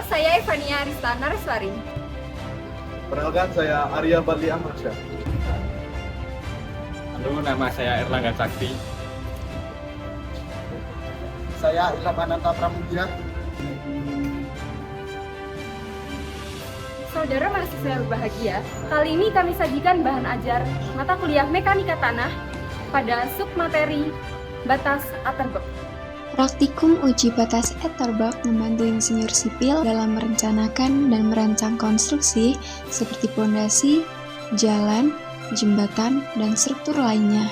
saya Evania Arista Nareswari. Perkenalkan, saya Arya Barli Amrasya. Halo, nama saya Erlangga Sakti. Saya Ilham Ananta Pramudia. Saudara mahasiswa yang berbahagia, kali ini kami sajikan bahan ajar mata kuliah Mekanika Tanah pada submateri batas Atterbach. Praktikum uji batas Atterbach membantu insinyur sipil dalam merencanakan dan merancang konstruksi seperti pondasi, jalan, jembatan, dan struktur lainnya.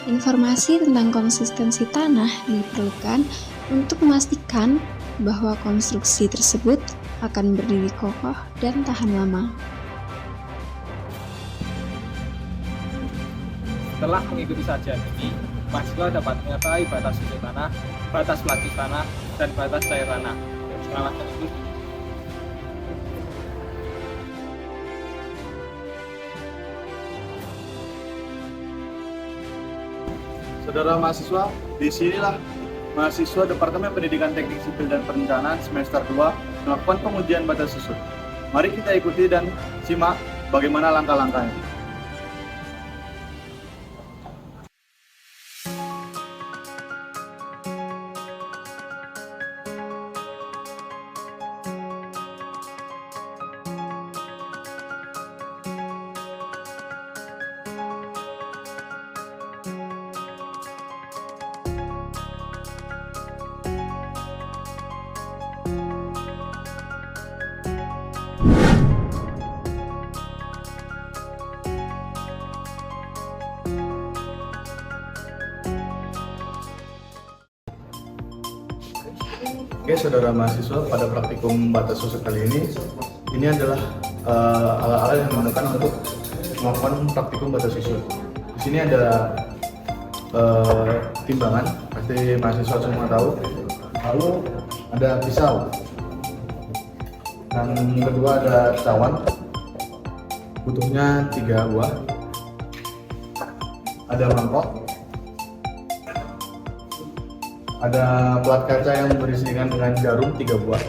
Informasi tentang konsistensi tanah diperlukan untuk memastikan bahwa konstruksi tersebut akan berdiri kokoh dan tahan lama. Setelah mengikuti sajian ini, mahasiswa dapat mengetahui batas susut tanah, batas pelapis tanah, dan batas cair tanah. Selamat mengikuti. Saudara mahasiswa, disinilah mahasiswa Departemen Pendidikan Teknik Sipil dan Perencanaan semester 2 melakukan pengujian batas susut. Mari kita ikuti dan simak bagaimana langkah-langkahnya. Oke, saudara mahasiswa, pada praktikum batas susut kali ini adalah alat-alat yang digunakan untuk melakukan praktikum batas susut. Di sini ada timbangan, pasti mahasiswa semua tahu. Lalu ada pisau, dan kedua ada cawan, butuhnya 3 buah. Ada mangkok. Ada plat kaca yang berisikan dengan jarum 3 buah.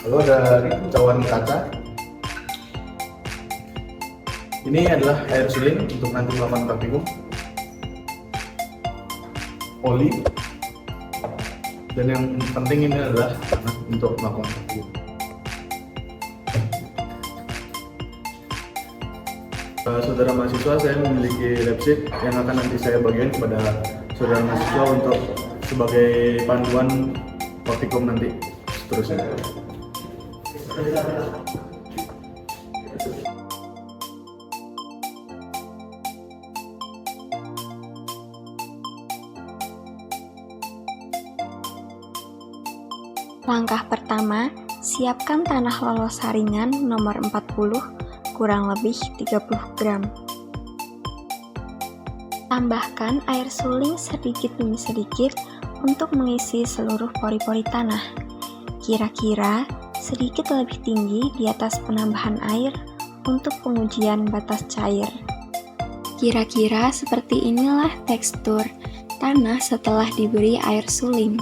Lalu ada cawan kaca. Ini adalah air suling untuk nanti melakukan praktikum. Oli. Dan yang penting ini adalah tanah untuk melakukan praktikum. Saudara mahasiswa, saya memiliki lab sheet yang akan nanti saya bagikan kepada saudara mahasiswa untuk sebagai panduan praktikum nanti seterusnya. Langkah pertama, siapkan tanah lolos saringan nomor 40 kurang lebih 30 gram. Tambahkan air suling sedikit demi sedikit untuk mengisi seluruh pori-pori tanah. Kira-kira sedikit lebih tinggi di atas penambahan air untuk pengujian batas cair. Kira-kira seperti inilah tekstur tanah setelah diberi air suling.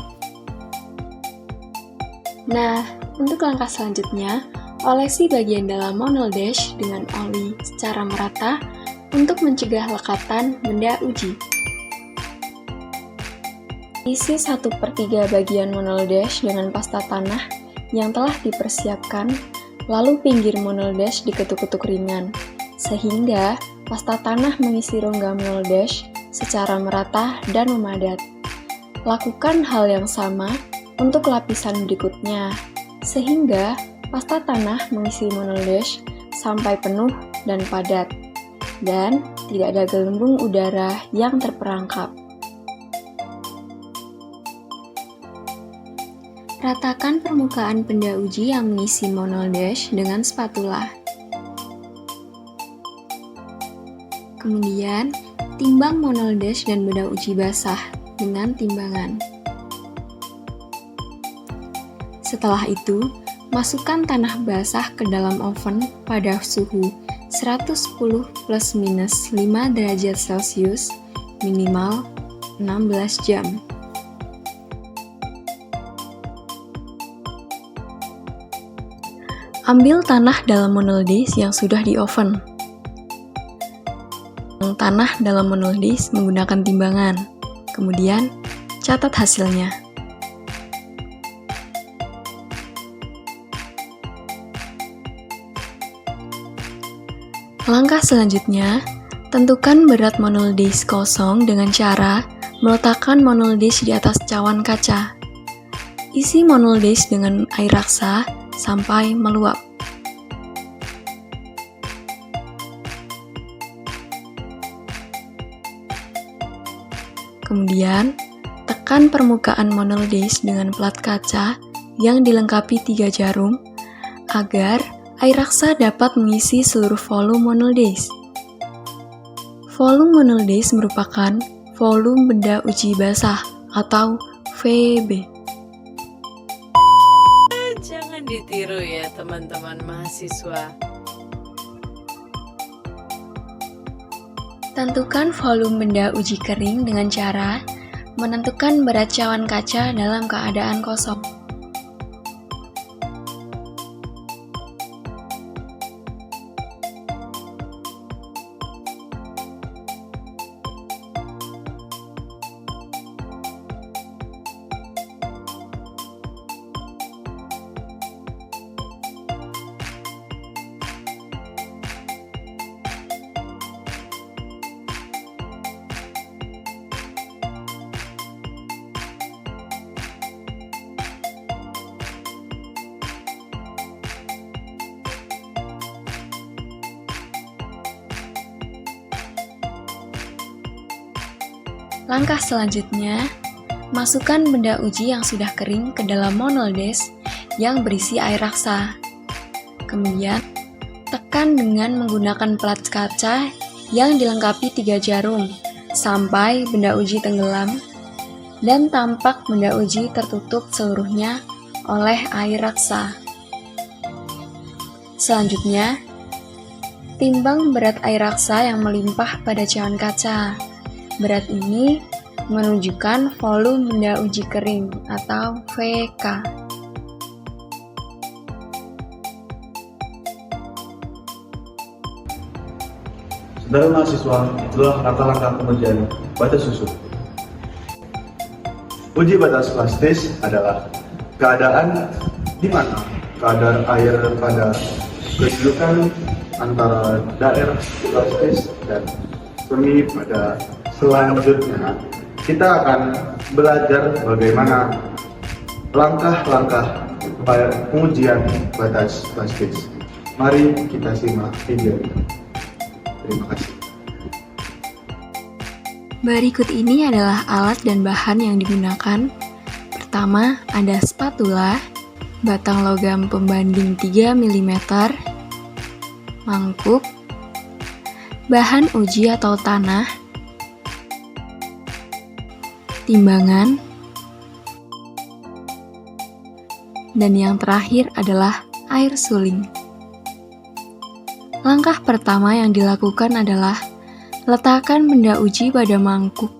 Nah, untuk langkah selanjutnya, olesi bagian dalam monol dash dengan oli secara merata untuk mencegah lekatan benda uji. Isi 1/3 bagian monol dash dengan pasta tanah yang telah dipersiapkan, lalu pinggir monol dash diketuk-ketuk ringan, sehingga pasta tanah mengisi rongga monol dash secara merata dan memadat. Lakukan hal yang sama untuk lapisan berikutnya, sehingga pasta tanah mengisi monol dash sampai penuh dan padat, dan tidak ada gelembung udara yang terperangkap. Ratakan permukaan benda uji yang mengisi monol dash dengan spatula. Kemudian, timbang monol dash dan benda uji basah dengan timbangan. Setelah itu, masukkan tanah basah ke dalam oven pada suhu 110 ± 5 derajat Celcius minimal 16 jam. Ambil tanah dalam monoldis yang sudah di oven. Tanah dalam monoldis menggunakan timbangan. Kemudian, catat hasilnya. Langkah selanjutnya, tentukan berat monoldis kosong dengan cara meletakkan monoldis di atas cawan kaca. Isi monoldis dengan air raksa sampai meluap. Kemudian, tekan permukaan monoldis dengan plat kaca yang dilengkapi 3 jarum agar air raksa dapat mengisi seluruh volume monoldis. Volume monoldis merupakan volume benda uji basah atau VB. Jangan ditiru ya teman-teman mahasiswa. Tentukan volume benda uji kering dengan cara menentukan berat cawan kaca dalam keadaan kosong. Langkah selanjutnya, masukkan benda uji yang sudah kering ke dalam monoldis yang berisi air raksa. Kemudian, tekan dengan menggunakan plat kaca yang dilengkapi 3 jarum sampai benda uji tenggelam dan tampak benda uji tertutup seluruhnya oleh air raksa. Selanjutnya, timbang berat air raksa yang melimpah pada cawan kaca. Berat ini menunjukkan volume benda uji kering atau VK. Saudara mahasiswa, itulah langkah-langkah pengujian batas susu. Uji batas plastis adalah keadaan di mana kadar air pada kedudukan antara daerah plastis dan semi pada selanjutnya. Kita akan belajar bagaimana langkah-langkah pengujian batas plastis. Mari kita simak video ini. Terima kasih. Berikut ini adalah alat dan bahan yang digunakan. Pertama, ada spatula, batang logam pembanding 3 mm, mangkuk, bahan uji atau tanah, timbangan, dan yang terakhir adalah air suling. Langkah pertama yang dilakukan adalah letakkan benda uji pada mangkuk.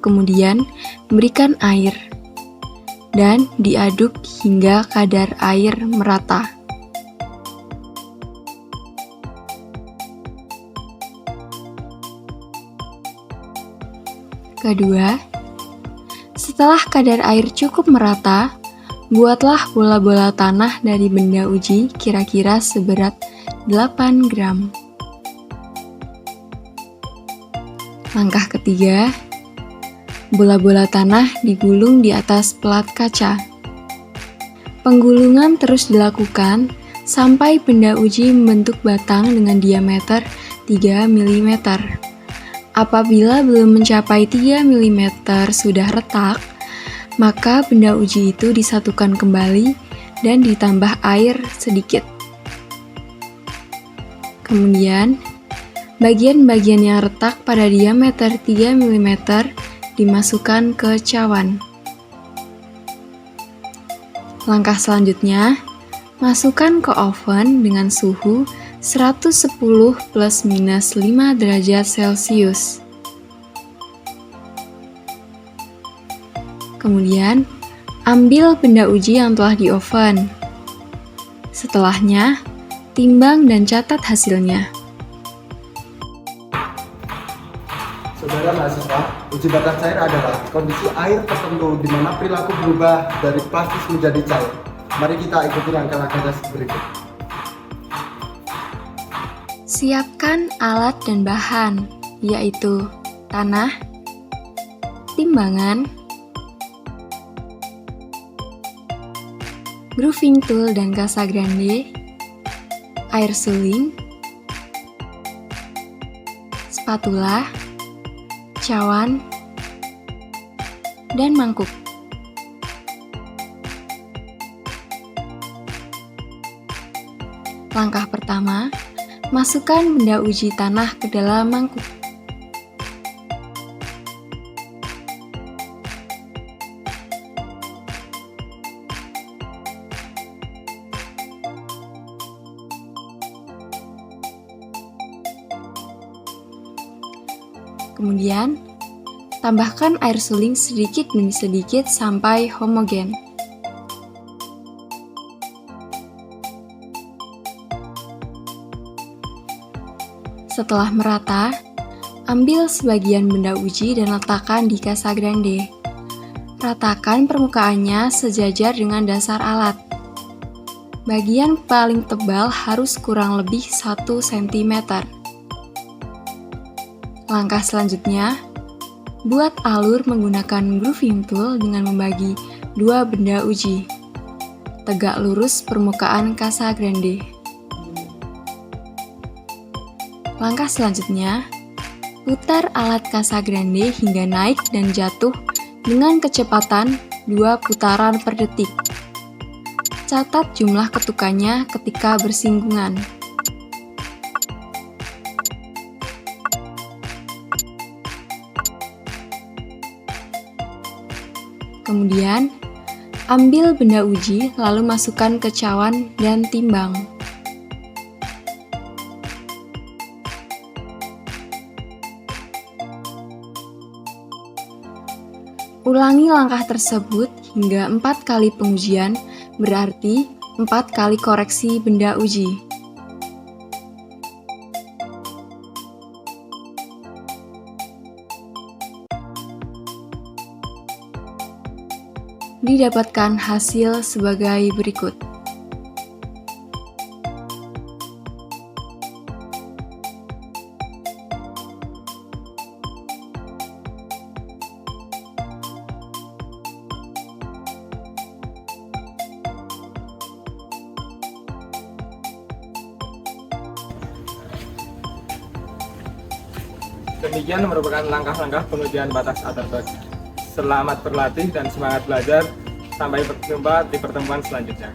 Kemudian, berikan air dan diaduk hingga kadar air merata. Kedua, setelah kadar air cukup merata, buatlah bola-bola tanah dari benda uji kira-kira seberat 8 gram. Langkah ketiga, bola-bola tanah digulung di atas plat kaca. Penggulungan terus dilakukan sampai benda uji membentuk batang dengan diameter 3 mm. Apabila belum mencapai 3 mm sudah retak, maka benda uji itu disatukan kembali dan ditambah air sedikit. Kemudian, bagian-bagian yang retak pada diameter 3 mm dimasukkan ke cawan. Langkah selanjutnya, masukkan ke oven dengan suhu 110 +- 5 derajat Celcius. Kemudian, ambil benda uji yang telah di oven. Setelahnya, timbang dan catat hasilnya. Saudara mahasiswa, uji batas cair adalah kondisi air tertentu di mana perilaku berubah dari plastis menjadi cair. Mari kita ikuti langkah-langkah dasar berikut. Siapkan alat dan bahan, yaitu tanah, timbangan, grooving tool dan kasa grande, air suling, spatula, cawan, dan mangkuk. Langkah pertama, masukkan benda uji tanah ke dalam mangkuk. Kemudian, tambahkan air suling sedikit demi sedikit sampai homogen. Setelah merata, ambil sebagian benda uji dan letakkan di kasa grande. Ratakan permukaannya sejajar dengan dasar alat. Bagian paling tebal harus kurang lebih 1 cm. Langkah selanjutnya, buat alur menggunakan grooving tool dengan membagi 2 benda uji. Tegak lurus permukaan kasa grande. Langkah selanjutnya, putar alat kasa grande hingga naik dan jatuh dengan kecepatan 2 putaran per detik. Catat jumlah ketukannya ketika bersinggungan. Kemudian, ambil benda uji lalu masukkan ke cawan dan timbang. Ulangi langkah tersebut hingga 4 kali pengujian, berarti 4 kali koreksi benda uji. Didapatkan hasil sebagai berikut. Demikian merupakan langkah-langkah pengujian batas Atterberg. Selamat berlatih dan semangat belajar. Sampai berjumpa di pertemuan selanjutnya.